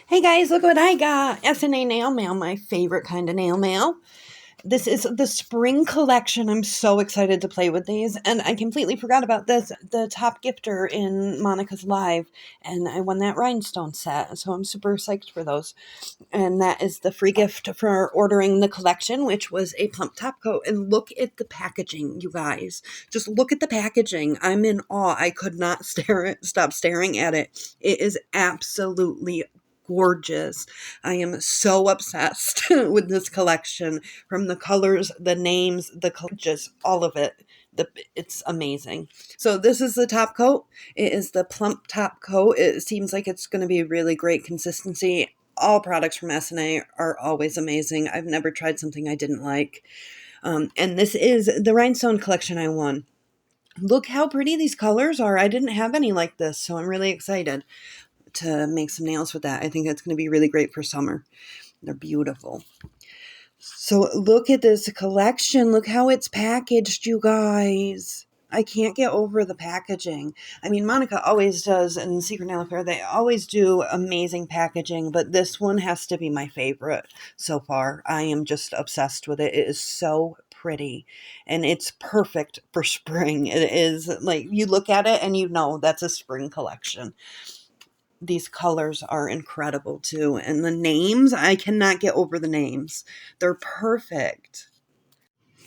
Hey guys, look what I got. SNA nail mail, my favorite kind of nail mail. This is the spring collection. I'm so excited to play with these. And I completely forgot about this. The top gifter in Monica's Live. And I won that rhinestone set. So I'm super psyched for those. And that is the free gift for ordering the collection, which was a plump top coat. And look at the packaging, you guys. Just look at the packaging. I'm in awe. I could not stop staring at it. It is absolutely gorgeous. I am so obsessed with this collection, from the colors, the names, just all of it. It's amazing. So this is the top coat. It is the plump top coat. It seems like it's going to be really great consistency. All products from SNA are always amazing. I've never tried something I didn't like. And this is the rhinestone collection I won. Look how pretty these colors are. I didn't have any like this, so I'm really excited to make some nails with that. I think it's going to be really great for summer. They're beautiful. So look at this collection. Look how it's packaged, you guys. I can't get over the packaging. I mean, Monica always does, and Secret Nail Affair, they always do amazing packaging, but this one has to be my favorite so far. I am just obsessed with it. It is so pretty, and it's perfect for spring. It is like, you look at it and you know that's a spring collection. These colors are incredible too. And the names, I cannot get over the names. They're perfect.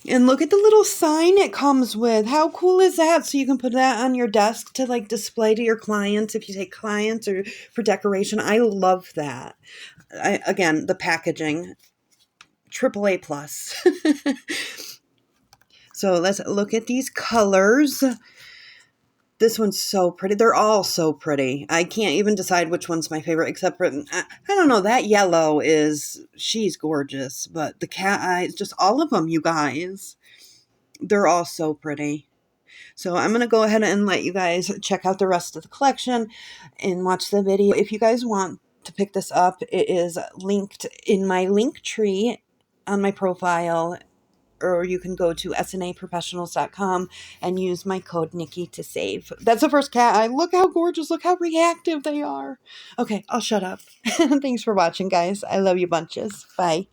And look at the little sign it comes with. How cool is that? So you can put that on your desk to like display to your clients if you take clients or for decoration. I love that. Again, the packaging, AAA plus. So let's look at these colors. This one's so pretty. They're all so pretty. I can't even decide which one's my favorite, except for, I don't know, that yellow she's gorgeous. But the cat eyes, just all of them, you guys. They're all so pretty. So I'm going to go ahead and let you guys check out the rest of the collection and watch the video. If you guys want to pick this up, it is linked in my link tree on my profile, or you can go to snaprofessionals.com and use my code Nikki to save. That's the first cat eye. Look how gorgeous. Look how reactive they are. Okay, I'll shut up. Thanks for watching, guys. I love you bunches. Bye.